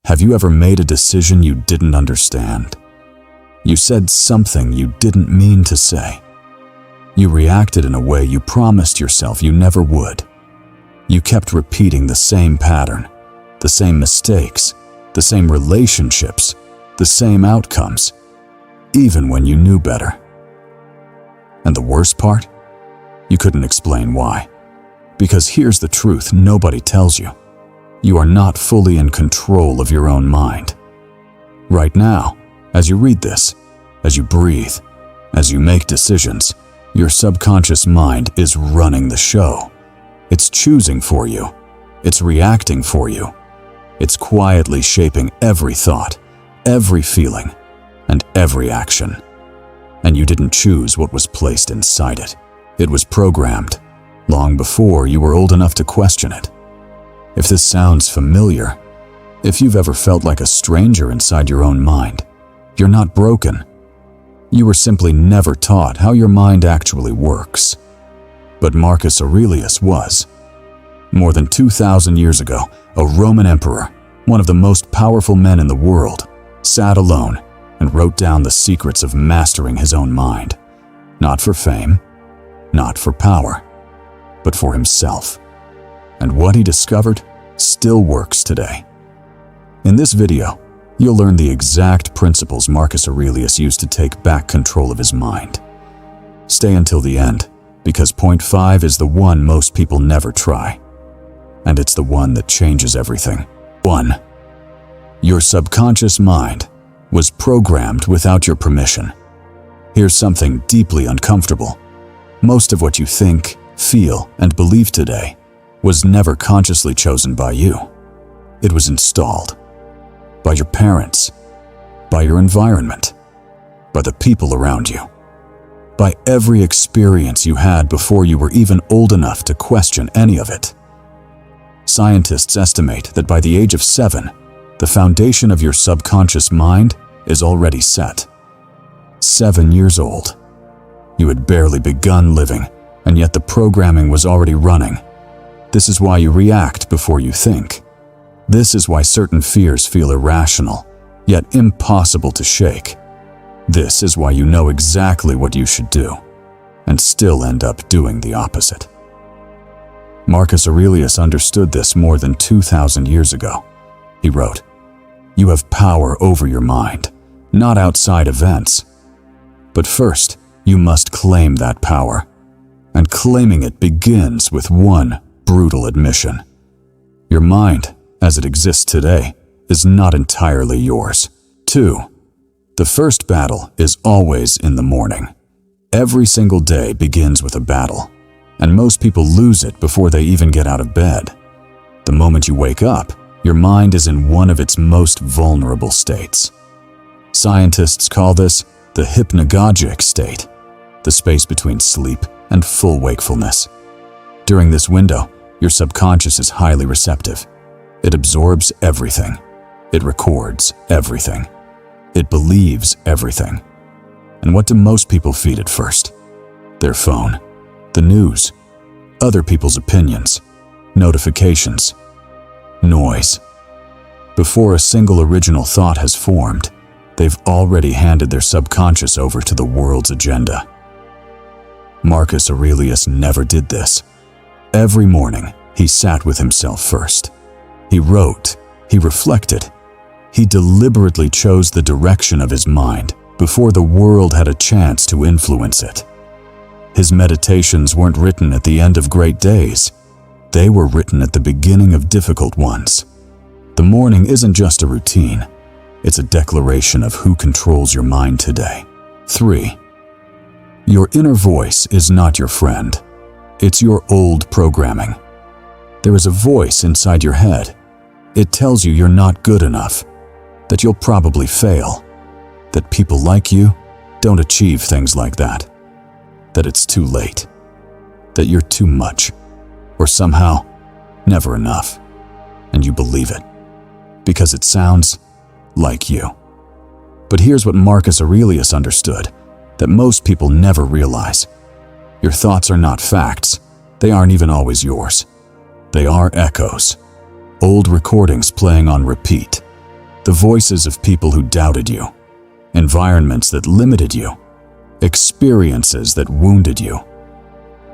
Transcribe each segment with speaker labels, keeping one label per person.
Speaker 1: Have you ever made a decision you didn't understand? You said something you didn't mean to say. You reacted in a way you promised yourself you never would. You kept repeating the same pattern, the same mistakes, the same relationships, the same outcomes, even when you knew better. And the worst part? You couldn't explain why. Because here's the truth nobody tells you. You are not fully in control of your own mind. Right now, as you read this, as you breathe, as you make decisions, your subconscious mind is running the show. It's choosing for you. It's reacting for you. It's quietly shaping every thought, every feeling, and every action. And you didn't choose what was placed inside it. It was programmed, long before you were old enough to question it. If this sounds familiar, if you've ever felt like a stranger inside your own mind, you're not broken. You were simply never taught how your mind actually works. But Marcus Aurelius was. More than 2,000 years ago, a Roman emperor, one of the most powerful men in the world, sat alone and wrote down the secrets of mastering his own mind. Not for fame, not for power, but for himself. And what he discovered still works today. In this video, you'll learn the exact principles Marcus Aurelius used to take back control of his mind. Stay until the end, because point 5 is the one most people never try. And it's the one that changes everything. 1. Your subconscious mind was programmed without your permission. Here's something deeply uncomfortable. Most of what you think, feel, and believe today was never consciously chosen by you. It was installed by your parents, by your environment, by the people around you, by every experience you had before you were even old enough to question any of it. Scientists estimate that by the age of 7, the foundation of your subconscious mind is already set. 7 years old. You had barely begun living, and yet the programming was already running. This is why you react before you think. This is why certain fears feel irrational, yet impossible to shake. This is why you know exactly what you should do, and still end up doing the opposite. Marcus Aurelius understood this more than 2,000 years ago. He wrote, "You have power over your mind, not outside events. But first, you must claim that power. And claiming it begins with one brutal admission. Your mind, as it exists today, is not entirely yours. 2. The first battle is always in the morning. Every single day begins with a battle, and most people lose it before they even get out of bed. The moment you wake up, your mind is in one of its most vulnerable states. Scientists call this the hypnagogic state, the space between sleep and full wakefulness. During this window, your subconscious is highly receptive. It absorbs everything. It records everything. It believes everything. And what do most people feed it first? Their phone, the news, other people's opinions, notifications, noise. Before a single original thought has formed, they've already handed their subconscious over to the world's agenda. Marcus Aurelius never did this. Every morning, he sat with himself first. He wrote, he reflected, he deliberately chose the direction of his mind before the world had a chance to influence it. His meditations weren't written at the end of great days. They were written at the beginning of difficult ones. The morning isn't just a routine. It's a declaration of who controls your mind today. 3. Your inner voice is not your friend. It's your old programming. There is a voice inside your head. It tells you you're not good enough, that you'll probably fail, that people like you don't achieve things like that it's too late, that you're too much, or somehow never enough. And you believe it, because it sounds like you. But here's what Marcus Aurelius understood, that most people never realize. Your thoughts are not facts. They aren't even always yours. They are echoes, old recordings playing on repeat. The voices of people who doubted you, environments that limited you, experiences that wounded you.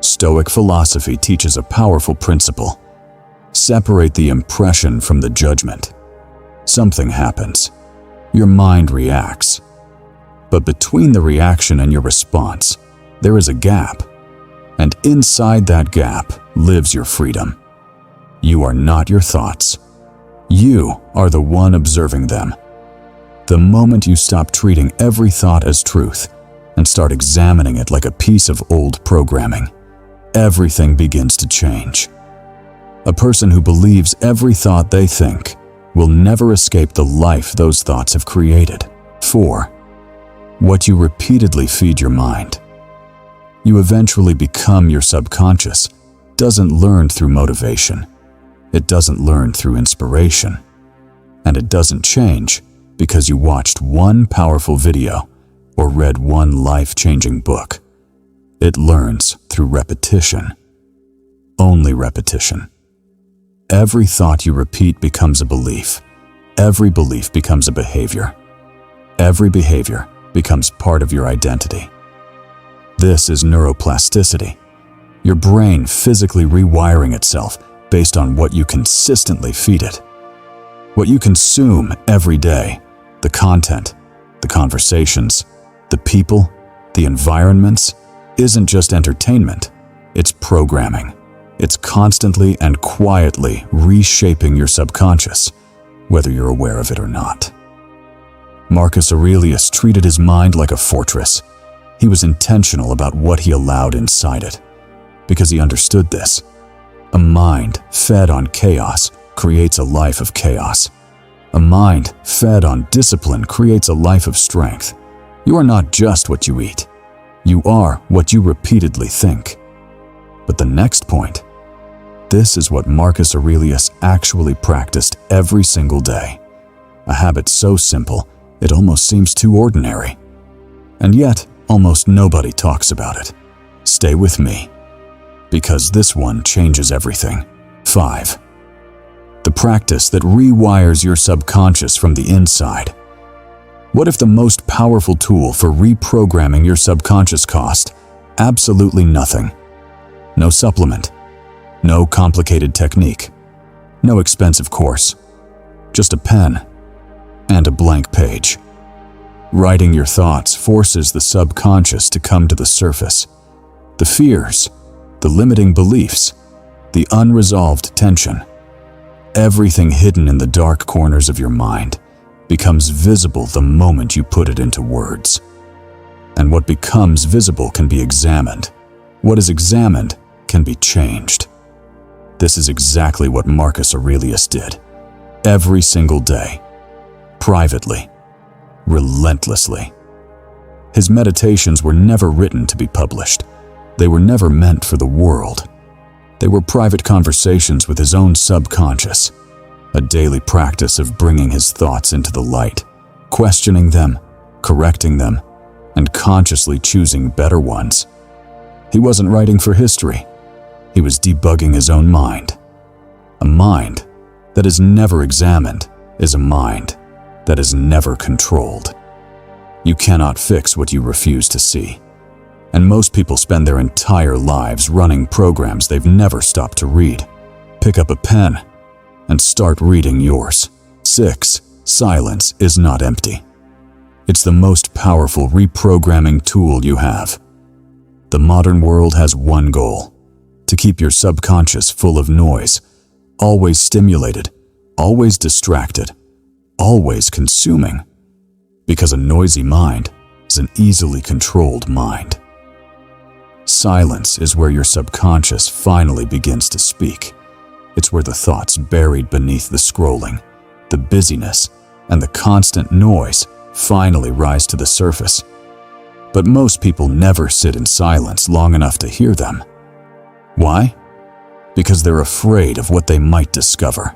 Speaker 1: Stoic philosophy teaches a powerful principle. Separate the impression from the judgment. Something happens. Your mind reacts. But between the reaction and your response, there is a gap. And inside that gap lives your freedom. You are not your thoughts. You are the one observing them. The moment you stop treating every thought as truth and start examining it like a piece of old programming, everything begins to change. A person who believes every thought they think will never escape the life those thoughts have created. 4. What you repeatedly feed your mind. You eventually become your subconscious. Doesn't learn through motivation. It doesn't learn through inspiration. And it doesn't change because you watched one powerful video or read one life-changing book. It learns through repetition. Only repetition. Every thought you repeat becomes a belief. Every belief becomes a behavior. Every behavior becomes part of your identity. This is neuroplasticity. Your brain physically rewiring itself based on what you consistently feed it. What you consume every day, the content, the conversations, the people, the environments, isn't just entertainment, it's programming. It's constantly and quietly reshaping your subconscious, whether you're aware of it or not. Marcus Aurelius treated his mind like a fortress. He was intentional about what he allowed inside it, because he understood this. A mind fed on chaos creates a life of chaos. A mind fed on discipline creates a life of strength. You are not just what you eat. You are what you repeatedly think. But the next point, this is what Marcus Aurelius actually practiced every single day. A habit so simple, it almost seems too ordinary. And yet, almost nobody talks about it. Stay with me, because this one changes everything. 5. The practice that rewires your subconscious from the inside. What if the most powerful tool for reprogramming your subconscious cost absolutely nothing? No supplement, no complicated technique, no expensive course, just a pen and a blank page. Writing your thoughts forces the subconscious to come to the surface. The fears, the limiting beliefs, the unresolved tension, everything hidden in the dark corners of your mind becomes visible the moment you put it into words. And what becomes visible can be examined. What is examined can be changed. This is exactly what Marcus Aurelius did. Every single day. Privately. Relentlessly. His meditations were never written to be published. They were never meant for the world. They were private conversations with his own subconscious, a daily practice of bringing his thoughts into the light, questioning them, correcting them, and consciously choosing better ones. He wasn't writing for history. He was debugging his own mind. A mind that is never examined is a mind that is never controlled. You cannot fix what you refuse to see. And most people spend their entire lives running programs they've never stopped to read. Pick up a pen and start reading yours. 6. Silence is not empty. It's the most powerful reprogramming tool you have. The modern world has one goal: to keep your subconscious full of noise, always stimulated, always distracted, always consuming. Because a noisy mind is an easily controlled mind. Silence is where your subconscious finally begins to speak. It's where the thoughts buried beneath the scrolling, the busyness, and the constant noise finally rise to the surface. But most people never sit in silence long enough to hear them. Why? Because they're afraid of what they might discover.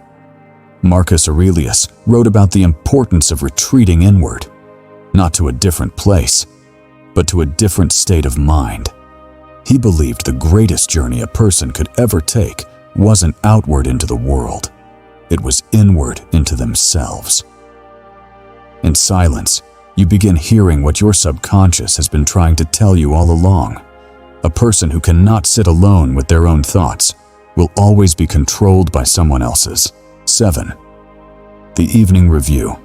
Speaker 1: Marcus Aurelius wrote about the importance of retreating inward, not to a different place, but to a different state of mind. He believed the greatest journey a person could ever take wasn't outward into the world. It was inward into themselves. silence, you begin hearing what your subconscious has been trying to tell you all along. A person who cannot sit alone with their own thoughts will always be controlled by someone else's. 7. The evening review.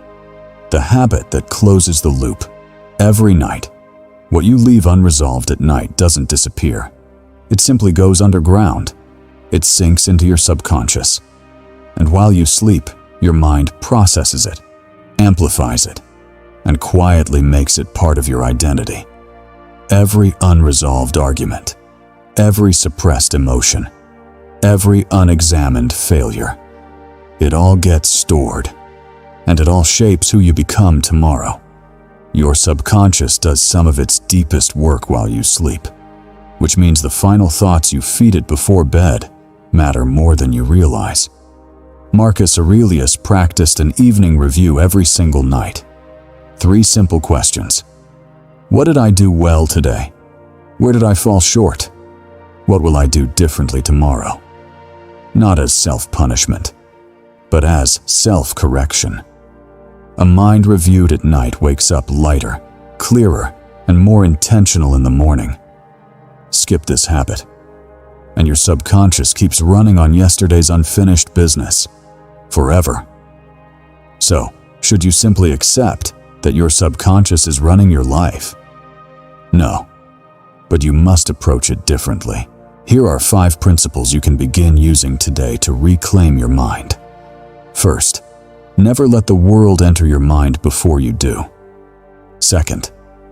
Speaker 1: The habit that closes the loop. Every night, what you leave unresolved at night doesn't disappear. It simply goes underground. It sinks into your subconscious. And while you sleep, your mind processes it, amplifies it, and quietly makes it part of your identity. Every unresolved argument, every suppressed emotion, every unexamined failure, it all gets stored, and it all shapes who you become tomorrow. Your subconscious does some of its deepest work while you sleep, which means the final thoughts you feed it before bed matter more than you realize. Marcus Aurelius practiced an evening review every single night. 3 simple questions. What did I do well today? Where did I fall short? What will I do differently tomorrow? Not as self-punishment, but as self-correction. A mind reviewed at night wakes up lighter, clearer, and more intentional in the morning. Skip this habit, and your subconscious keeps running on yesterday's unfinished business forever. So, should you simply accept that your subconscious is running your life? No, but you must approach it differently. Here are 5 principles you can begin using today to reclaim your mind. First, never let the world enter your mind before you do. Second,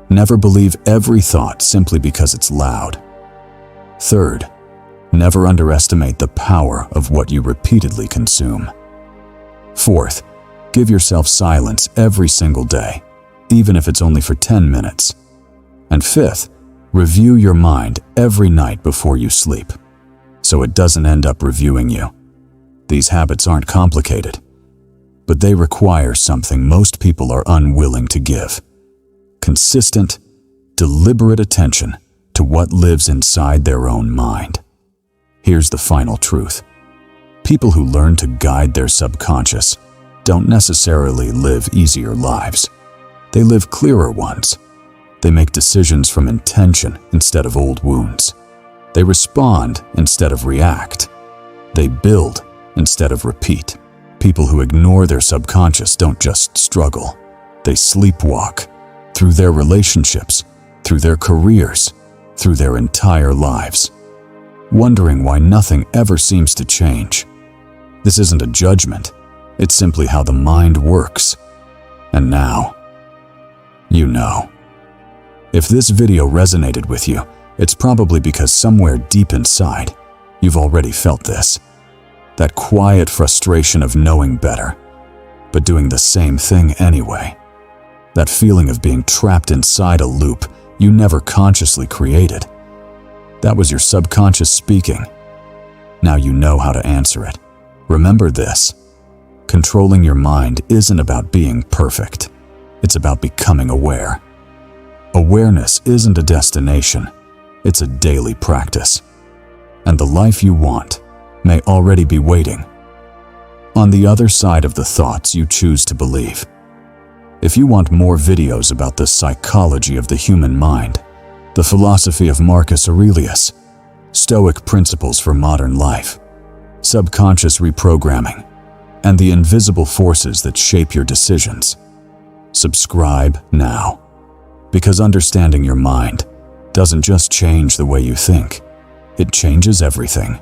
Speaker 1: never believe every thought simply because it's loud. Third, never underestimate the power of what you repeatedly consume. Fourth, give yourself silence every single day, even if it's only for 10 minutes. And fifth, review your mind every night before you sleep, so it doesn't end up reviewing you. These habits aren't complicated, but they require something most people are unwilling to give: consistent, deliberate attention to what lives inside their own mind. Here's the final truth. People who learn to guide their subconscious don't necessarily live easier lives. They live clearer ones. They make decisions from intention instead of old wounds. They respond instead of react. They build instead of repeat. People who ignore their subconscious don't just struggle. They sleepwalk through their relationships, through their careers, through their entire lives, wondering why nothing ever seems to change. This isn't a judgment. It's simply how the mind works. And now, you know. If this video resonated with you, it's probably because somewhere deep inside, you've already felt this. That quiet frustration of knowing better, but doing the same thing anyway. That feeling of being trapped inside a loop you never consciously created. That was your subconscious speaking. Now you know how to answer it. Remember this: controlling your mind isn't about being perfect. It's about becoming aware. Awareness isn't a destination. It's a daily practice. And the life you want may already be waiting on the other side of the thoughts you choose to believe. If you want more videos about the psychology of the human mind, the philosophy of Marcus Aurelius, Stoic principles for modern life, subconscious reprogramming, and the invisible forces that shape your decisions, subscribe now. Because understanding your mind doesn't just change the way you think, it changes everything.